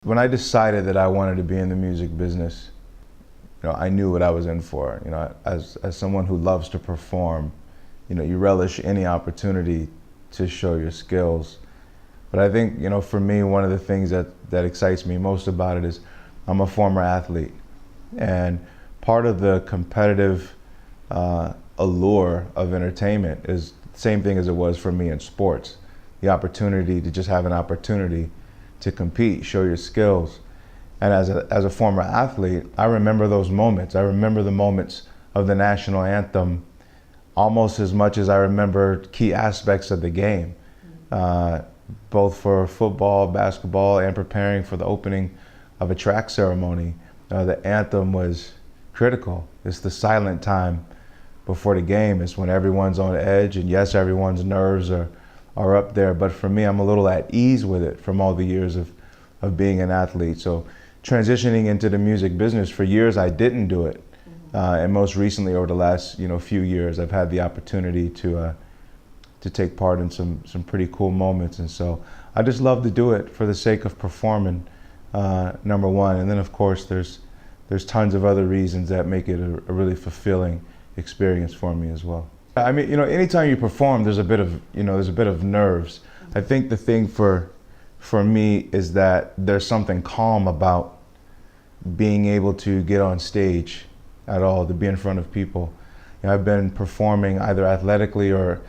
When I decided that I wanted to be in the music business, I knew what I was in for. As someone who loves to perform, you relish any opportunity to show your skills. But I think, for me, one of the things that excites me most about it is I'm a former athlete. And part of the competitive allure of entertainment is the same thing as it was for me in sports. The opportunity to just have an opportunity to compete, show your skills. And as a former athlete, I remember those moments. I remember the moments of the National Anthem almost as much as I remember key aspects of the game, both for football, basketball, and preparing for the opening of a track ceremony. The anthem was critical. It's the silent time before the game. It's when everyone's on edge, and yes, everyone's nerves are up there, but for me, I'm a little at ease with it from all the years of being an athlete. So transitioning into the music business, for years I didn't do it. And most recently, over the last few years, I've had the opportunity to take part in some pretty cool moments. And so I just love to do it for the sake of performing, number one. And then of course, there's tons of other reasons that make it a really fulfilling experience for me as well. I mean, anytime you perform, there's a bit of nerves. I think the thing for me is that there's something calm about being able to get on stage at all, to be in front of people. I've been performing either athletically or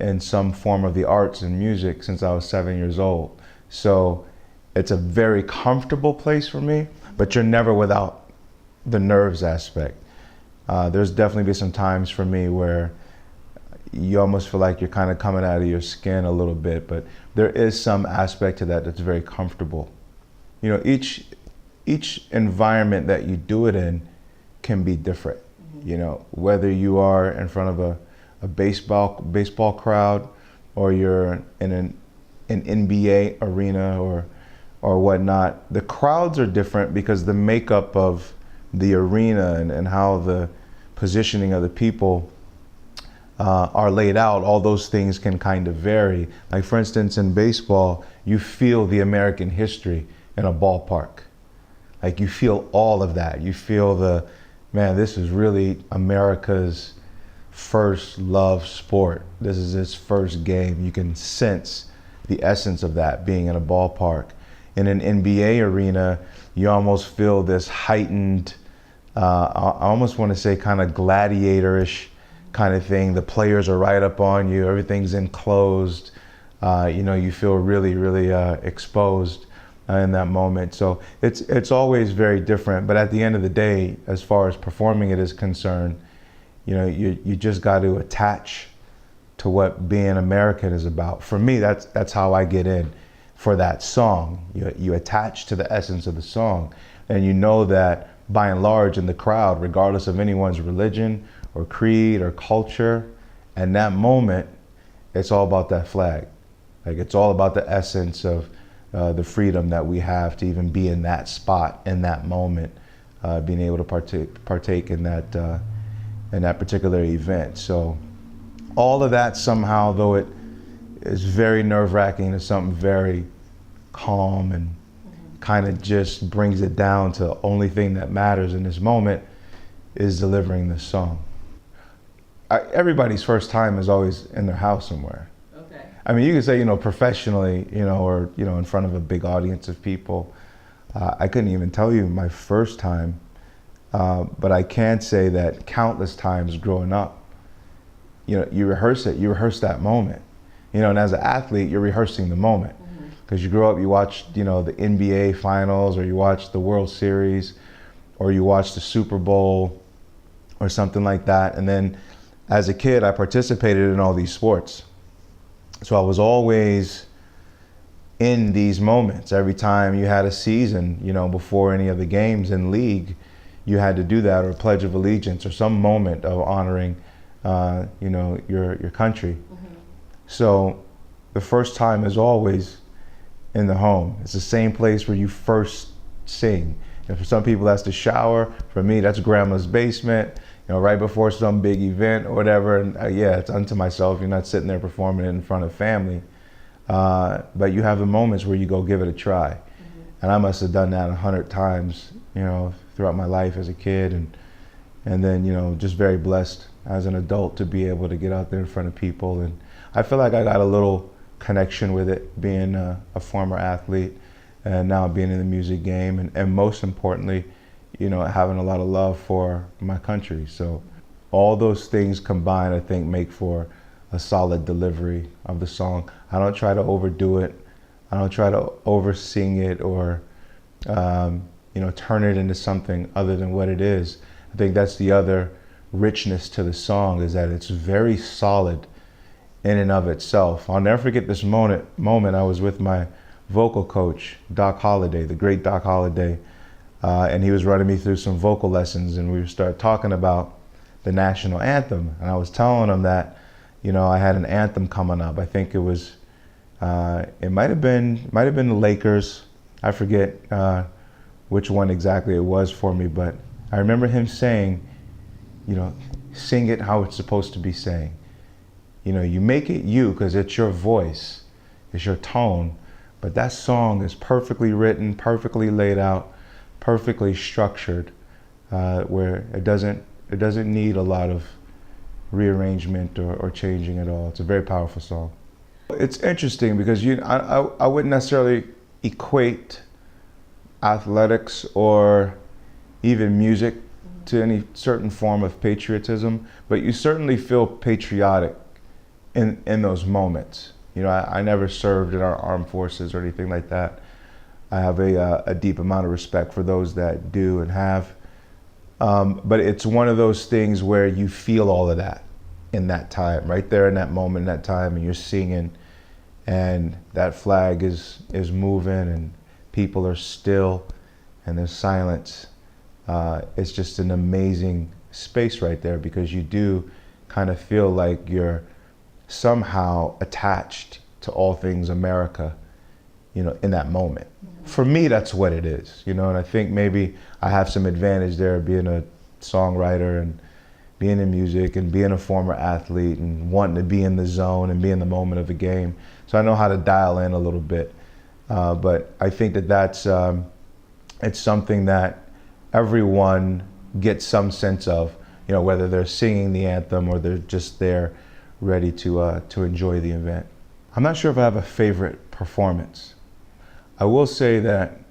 in some form of the arts and music since I was 7 years old. So it's a very comfortable place for me, but you're never without the nerves aspect. There's definitely been some times for me where you almost feel like you're kind of coming out of your skin a little bit, but there is some aspect to that that's very comfortable. Each environment that you do it in can be different. Whether you are in front of a baseball crowd, or you're in an NBA arena or whatnot, the crowds are different because the makeup of the arena and how the positioning of the people are laid out, all those things can kind of vary. Like for instance, in baseball, you feel the American history in a ballpark. Like you feel all of that. You feel this is really America's first love sport. This is its first game. You can sense the essence of that being in a ballpark. In an NBA arena, you almost feel this heightened, I almost want to say kind of gladiatorish kind of thing. The players are right up on you. Everything's enclosed. You feel really, really exposed in that moment. So it's always very different. But at the end of the day, as far as performing it is concerned, you just got to attach to what being American is about. For me, that's how I get in for that song. You attach to the essence of the song, and you know that by and large in the crowd, regardless of anyone's religion or creed or culture, and that moment, it's all about that flag. Like it's all about the essence of the freedom that we have to even be in that spot, in that moment, being able to partake in that particular event. So all of that somehow, though it is very nerve-wracking, is something very calm and kind of just brings it down to the only thing that matters in this moment is delivering this song. Everybody's first time is always in their house somewhere. Okay. I mean, you could say, professionally, or, in front of a big audience of people. I couldn't even tell you my first time, but I can say that countless times growing up, you rehearse it, you rehearse that moment. And as an athlete, you're rehearsing the moment. Because you grow up, you watch, the NBA finals, or you watch the World Series, or you watch the Super Bowl, or something like that. And then as a kid, I participated in all these sports. So I was always in these moments. Every time you had a season, before any of the games in league, you had to do that, or Pledge of Allegiance, or some moment of honoring, your country. So the first time is always in the home. It's the same place where you first sing. And for some people, that's the shower. For me, that's grandma's basement, right before some big event or whatever. And it's unto myself. You're not sitting there performing it in front of family. But you have the moments where you go give it a try. And I must have done that 100 times, throughout my life as a kid, and then, just very blessed as an adult to be able to get out there in front of people. And I feel like I got a little connection with it, being a former athlete and now being in the music game, and most importantly, having a lot of love for my country. So all those things combined, I think, make for a solid delivery of the song. I don't try to overdo it. I don't try to oversing it or turn it into something other than what it is. I think that's the other richness to the song, is that it's very solid in and of itself. I'll never forget this moment. I was with my vocal coach, Doc Holliday, the great Doc Holliday, and he was running me through some vocal lessons, and we started talking about the National Anthem. And I was telling him that, I had an anthem coming up. I think it was, it might have been the Lakers. I forget which one exactly it was for me, but I remember him saying, sing it how it's supposed to be sang. You make it you because it's your voice, it's your tone, but that song is perfectly written, perfectly laid out, perfectly structured, where it doesn't need a lot of rearrangement or changing at all. It's a very powerful song. It's interesting because I wouldn't necessarily equate athletics or even music to any certain form of patriotism, but you certainly feel patriotic in those moments. I never served in our armed forces or anything like that. I have a deep amount of respect for those that do and have. But it's one of those things where you feel all of that in that time, right there in that moment, in that time, and you're singing, and that flag is moving, and people are still, and there's silence. It's just an amazing space right there, because you do kind of feel like you're somehow attached to all things America, in that moment. For me, that's what it is, and I think maybe I have some advantage there, being a songwriter and being in music and being a former athlete and wanting to be in the zone and be in the moment of a game. So I know how to dial in a little bit. But I think that's it's something that everyone gets some sense of, whether they're singing the anthem or they're just there ready to enjoy the event. I'm not sure if I have a favorite performance. I will say that,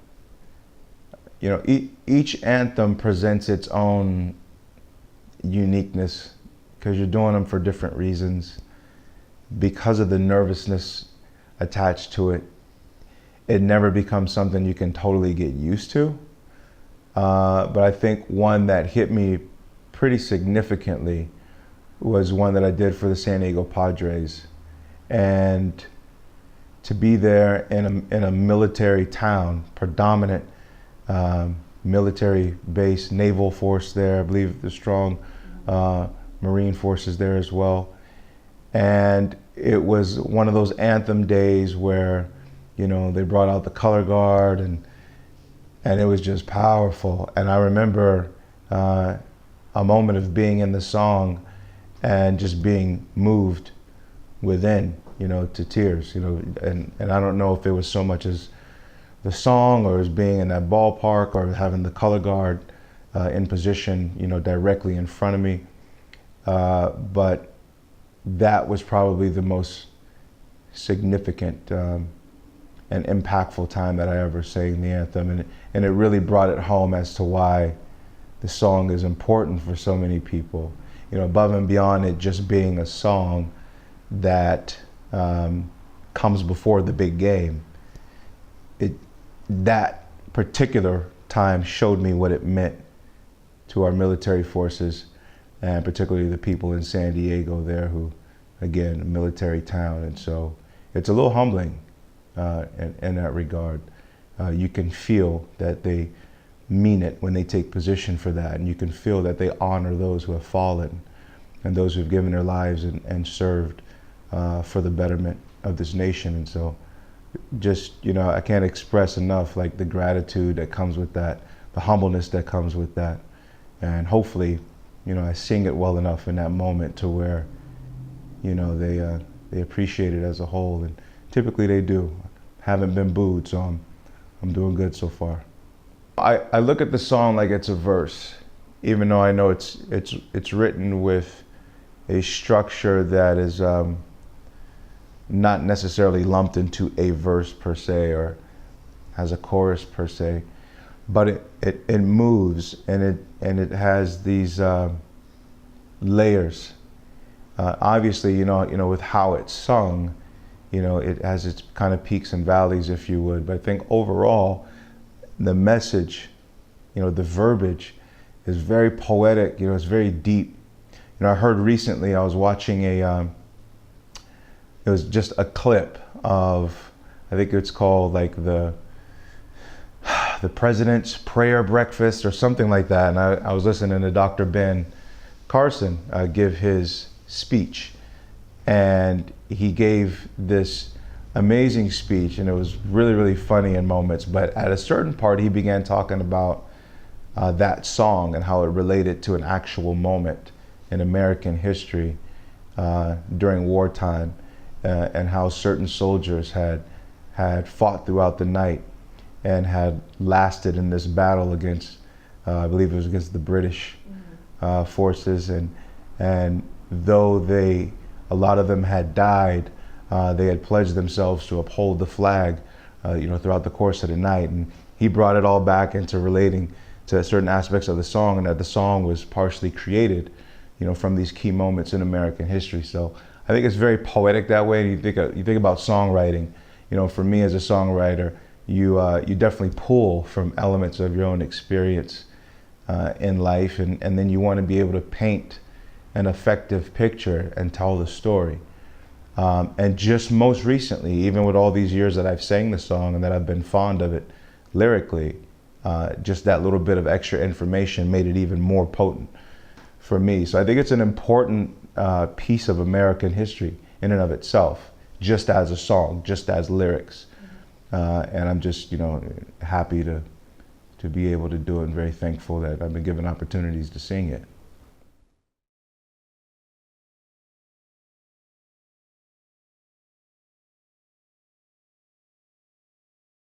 each anthem presents its own uniqueness, because you're doing them for different reasons. Because of the nervousness attached to it, it never becomes something you can totally get used to. But I think one that hit me pretty significantly was one that I did for the San Diego Padres. And to be there in a military town, predominant military base, naval force there, I believe the strong Marine forces there as well. And it was one of those anthem days where, they brought out the color guard, and it was just powerful. And I remember a moment of being in the song and just being moved within, to tears, and I don't know if it was so much as the song or as being in that ballpark or having the color guard in position, directly in front of me. But that was probably the most significant and impactful time that I ever sang the anthem. And it really brought it home as to why the song is important for so many people. Above and beyond it just being a song that comes before the big game. That particular time showed me what it meant to our military forces, and particularly the people in San Diego there, who, again, a military town. And so it's a little humbling in that regard. You can feel that they mean it when they take position for that, and you can feel that they honor those who have fallen and those who have given their lives and served for the betterment of this nation. And so just, I can't express enough like the gratitude that comes with that, the humbleness that comes with that. And hopefully, I sing it well enough in that moment to where, they appreciate it as a whole. And typically they do. Haven't been booed, so I'm doing good so far. I look at the song like it's a verse, even though I know it's written with a structure that is not necessarily lumped into a verse per se or has a chorus per se, but it moves and it has these layers. Obviously, you know, with how it's sung, you know, it has its kind of peaks and valleys, if you would. But I think overall, the message, you know, the verbiage is very poetic. You know, it's very deep. You know, I heard recently, I was watching it was just a clip of, I think it's called like the President's Prayer Breakfast or something like that. And I was listening to Dr. Ben Carson give his speech. And he gave this amazing speech, and it was really, really funny in moments. But at a certain part, he began talking about that song and how it related to an actual moment in American history during wartime, and how certain soldiers had fought throughout the night and had lasted in this battle against, I believe it was against the British forces, and though a lot of them had died, they had pledged themselves to uphold the flag, you know, throughout the course of the night. And he brought it all back into relating to certain aspects of the song, and that the song was partially created, you know, from these key moments in American history. So I think it's very poetic that way. You think about songwriting, you know, for me as a songwriter, you definitely pull from elements of your own experience in life, and then you want to be able to paint an effective picture and tell the story. And just most recently, even with all these years that I've sang the song and that I've been fond of it lyrically, just that little bit of extra information made it even more potent for me. So I think it's an important piece of American history in and of itself, just as a song, just as lyrics. And I'm just, you know, happy to be able to do it, and very thankful that I've been given opportunities to sing it.